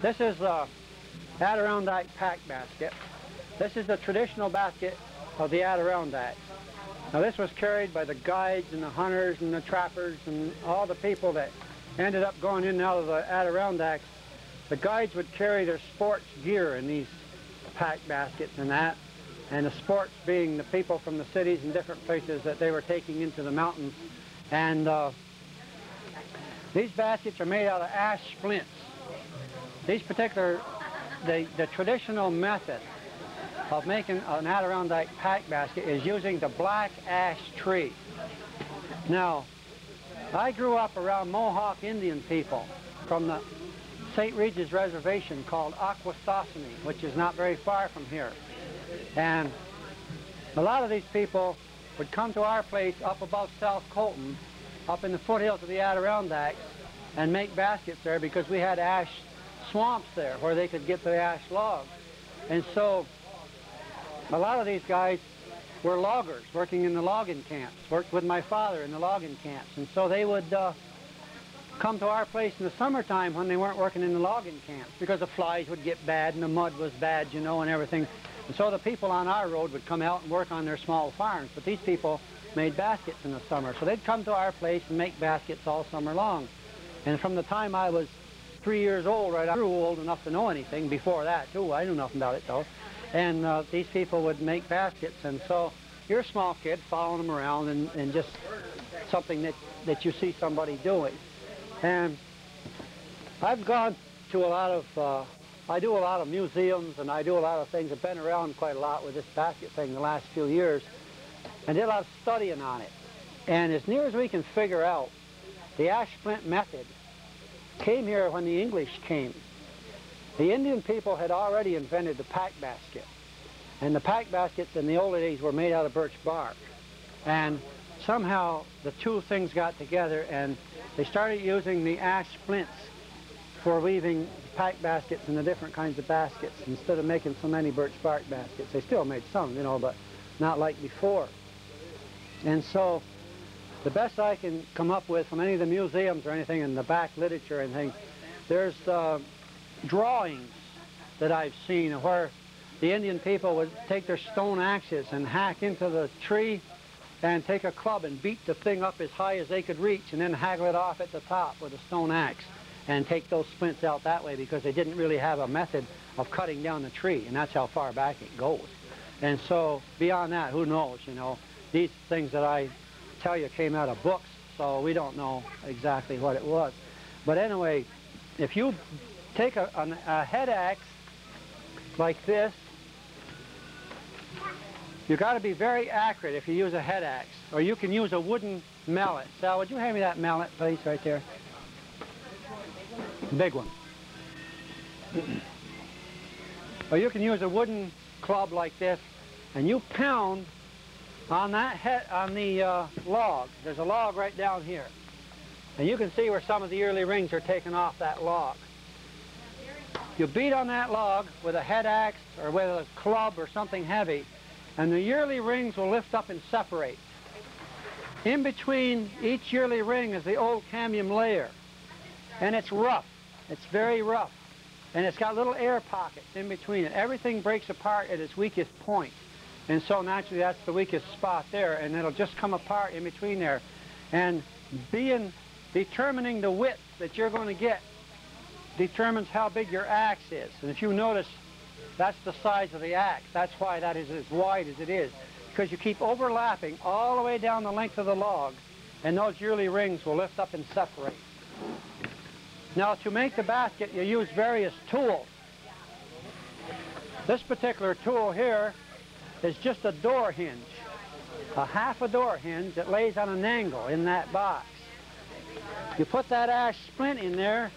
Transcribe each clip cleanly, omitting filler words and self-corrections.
This is the Adirondack pack basket. This is the traditional basket of the Adirondacks. Now this was carried by the guides and the hunters and the trappers and all the people that ended up going in and out of the Adirondacks. The guides would carry their sports gear in these pack baskets and that, and the sports being the people from the cities and different places that they were taking into the mountains. And these baskets are made out of ash splints. These particular, the traditional method of making an Adirondack pack basket is using the black ash tree. Now, I grew up around Mohawk Indian people from the St. Regis Reservation called Akwesasne, which is not very far from here. And a lot of these people would come to our place up above South Colton, up in the foothills of the Adirondacks, and make baskets there because we had ash swamps there where they could get the ash logs. And so a lot of these guys were loggers working in the logging camps, worked with my father in the logging camps. And so they would come to our place in the summertime when they weren't working in the logging camps because the flies would get bad and the mud was bad, you know, and everything. And so the people on our road would come out and work on their small farms. But these people made baskets in the summer. So they'd come to our place and make baskets all summer long. And from the time I was 3 years old, right, I grew old enough to know anything. Before that, too, I knew nothing about it, though. And these people would make baskets. And so you're a small kid following them around and just something that you see somebody doing. And I've gone to a lot of, I do a lot of museums and I do a lot of things. I've been around quite a lot with this basket thing the last few years and did a lot of studying on it. And as near as we can figure out, the ash splint method came here when the English came. The Indian people had already invented the pack basket. And the pack baskets in the old days were made out of birch bark. And somehow the two things got together and they started using the ash splints for weaving pack baskets and the different kinds of baskets instead of making so many birch bark baskets. They still made some, you know, but not like before. And so the best I can come up with from any of the museums or anything in the back literature and things, there's drawings that I've seen where the Indian people would take their stone axes and hack into the tree and take a club and beat the thing up as high as they could reach and then haggle it off at the top with a stone axe and take those splints out that way because they didn't really have a method of cutting down the tree, and that's how far back it goes. And so beyond that, who knows, you know. These things that I tell you came out of books, so we don't know exactly what it was. But anyway, if you take a head axe like this, you've got to be very accurate if you use a head axe, or you can use a wooden mallet. Sal, would you hand me that mallet, please, right there? Big one. Or you can use a wooden club like this, and you pound on that head, on the log. There's a log right down here, and you can see where some of the early rings are taken off that log. You beat on that log with a head axe or with a club or something heavy, and the yearly rings will lift up and separate. In between each yearly ring is the old cambium layer, and it's rough. It's very rough, and it's got little air pockets in between it. Everything breaks apart at its weakest point, and so naturally that's the weakest spot there, and it'll just come apart in between there. And determining the width that you're going to get determines how big your axe is. And if you notice, that's the size of the axe. That's why that is as wide as it is, because you keep overlapping all the way down the length of the log, and those yearly rings will lift up and separate. Now, to make the basket, you use various tools. This particular tool here is just a door hinge, a half a door hinge that lays on an angle in that box. You put that ash splint in there,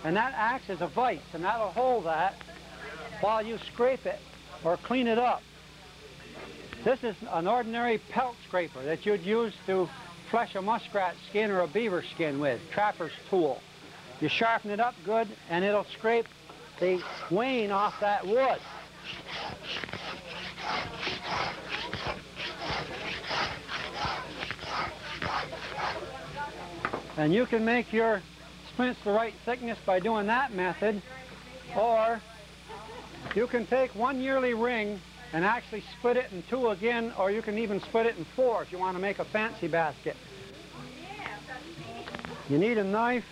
and that acts as a vise, and that'll hold that while you scrape it or clean it up. This is an ordinary pelt scraper that you'd use to flesh a muskrat skin or a beaver skin with, trapper's tool. You sharpen it up good, and it'll scrape the wane off that wood. And you can make your splints the right thickness by doing that method, Or you can take one yearly ring and actually split it in two again, or you can even split it in four if you want to make a fancy basket. You need a knife,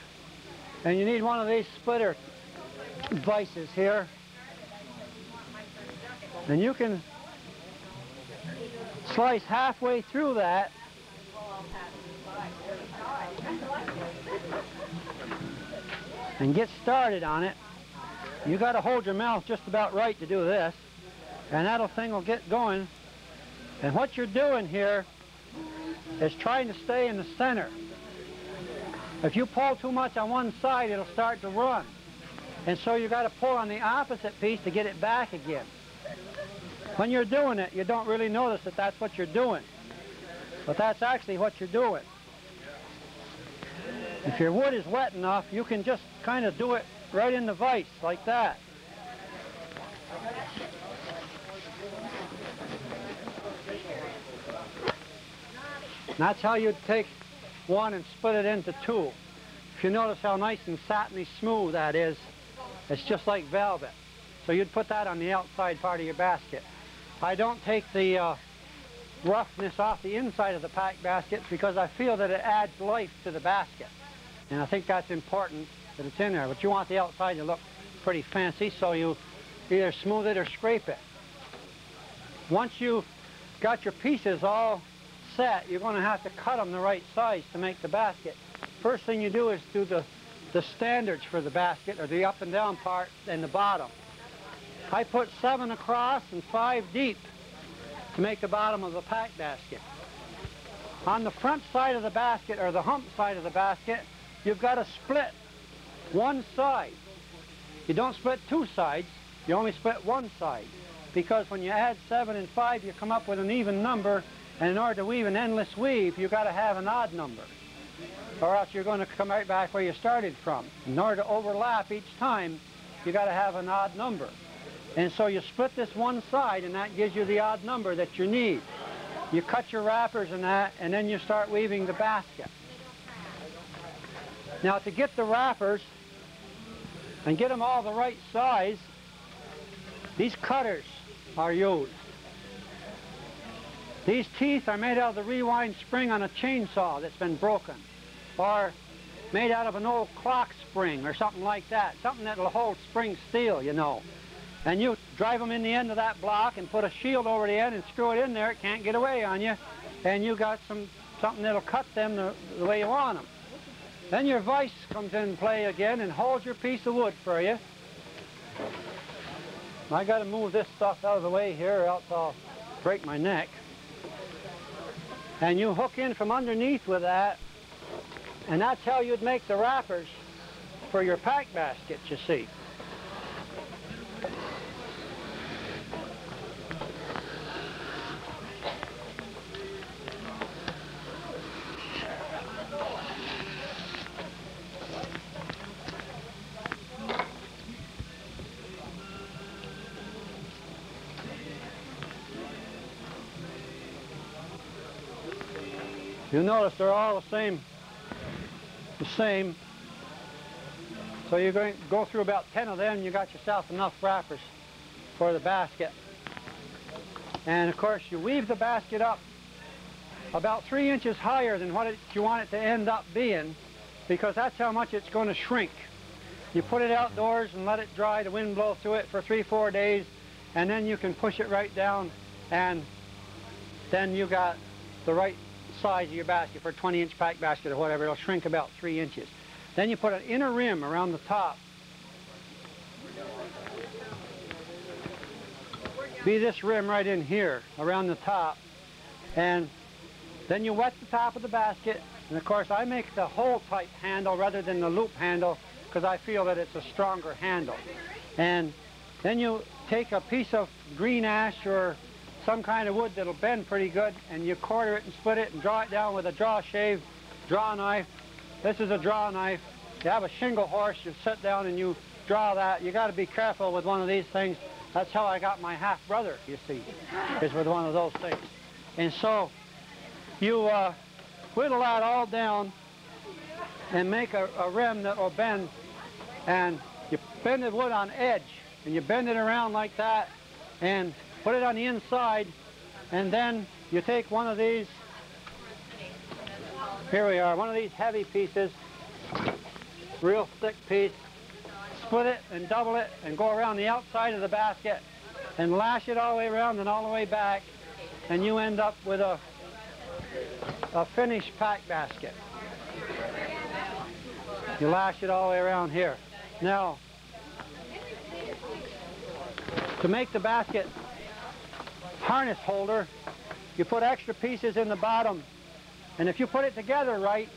and you need one of these splitter vices here. And you can slice halfway through that and get started on it. You got to hold your mouth just about right to do this, and that thing will get going. And what you're doing here is trying to stay in the center. If you pull too much on one side, it'll start to run. And so you got to pull on the opposite piece to get it back again. When you're doing it, you don't really notice that that's what you're doing. But that's actually what you're doing. If your wood is wet enough, you can just kind of do it right in the vise, like that. And that's how you'd take one and split it into two. If you notice how nice and satiny smooth that is, it's just like velvet. So you'd put that on the outside part of your basket. I don't take the roughness off the inside of the pack basket because I feel that it adds life to the basket. And I think that's important that it's in there. But you want the outside to look pretty fancy, so you either smooth it or scrape it. Once you've got your pieces all set, you're going to have to cut them the right size to make the basket. First thing you do is do the standards for the basket, or the up and down part and the bottom. I put 7 across and 5 deep to make the bottom of the pack basket. On the front side of the basket, or the hump side of the basket, you've got to split one side. You don't split two sides, you only split one side. Because when you add 7 and 5, you come up with an even number, and in order to weave an endless weave, you've got to have an odd number. Or else you're going to come right back where you started from. In order to overlap each time, you've got to have an odd number. And so you split this one side, and that gives you the odd number that you need. You cut your wrappers in that, and then you start weaving the basket. Now, to get the wrappers and get them all the right size, these cutters are used. These teeth are made out of the rewind spring on a chainsaw that's been broken, or made out of an old clock spring or something like that, something that'll hold spring steel, you know. And you drive them in the end of that block and put a shield over the end and screw it in there. It can't get away on you. And you got something that'll cut them the way you want them. Then your vise comes in play again and holds your piece of wood for you. I got to move this stuff out of the way here, or else I'll break my neck. And you hook in from underneath with that, and that's how you'd make the wrappers for your pack basket, you see. You'll notice they're all the same. So you're going to go through about 10 of them, and you got yourself enough wrappers for the basket. And of course, you weave the basket up about 3 inches higher than what you want it to end up being, because that's how much it's going to shrink. You put it outdoors and let it dry, the wind blow through it for 3-4 days, and then you can push it right down, and then you got the right size of your basket for a 20-inch pack basket or whatever. It'll shrink about 3 inches. Then you put an inner rim around the top. Be this rim right in here around the top, and then you wet the top of the basket. And of course, I make the hole type handle rather than the loop handle because I feel that it's a stronger handle. And then you take a piece of green ash or some kind of wood that'll bend pretty good, and you quarter it and split it and draw it down with a draw shave, draw knife. This is a draw knife. You have a shingle horse, you sit down and you draw that. You got to be careful with one of these things. That's how I got my half-brother, you see, is with one of those things. And so you whittle that all down and make a rim that will bend, and you bend the wood on edge, and you bend it around like that, and put it on the inside, and then you take one of these, here we are, one of these heavy pieces, real thick piece, split it and double it and go around the outside of the basket and lash it all the way around and all the way back, and you end up with a finished pack basket. You lash it all the way around here. Now, to make the basket harness holder, you put extra pieces in the bottom, and if you put it together right,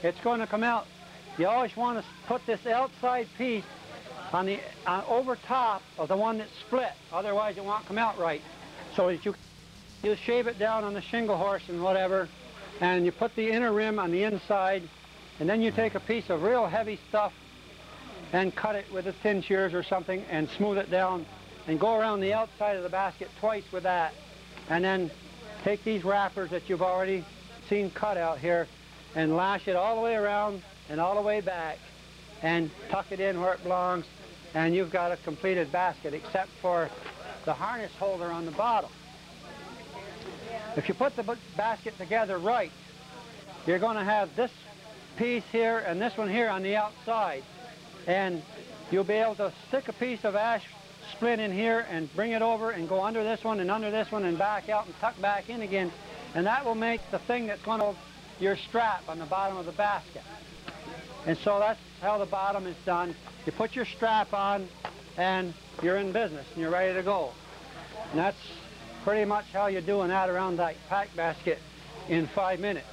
it's going to come out. You always want to put this outside piece on the over top of the one that's split, otherwise it won't come out right. So that you shave it down on the shingle horse and whatever, and you put the inner rim on the inside, and then you take a piece of real heavy stuff and cut it with a thin shears or something and smooth it down and go around the outside of the basket twice with that, and then take these wrappers that you've already seen cut out here and lash it all the way around and all the way back and tuck it in where it belongs, and you've got a completed basket except for the harness holder on the bottom. If you put the basket together right, you're going to have this piece here and this one here on the outside, and you'll be able to stick a piece of ash splint in here and bring it over and go under this one and back out and tuck back in again, and that will make the thing that's going to hold your strap on the bottom of the basket. And so that's how the bottom is done. You put your strap on and you're in business and you're ready to go. And that's pretty much how you do an Adirondack pack basket in 5 minutes.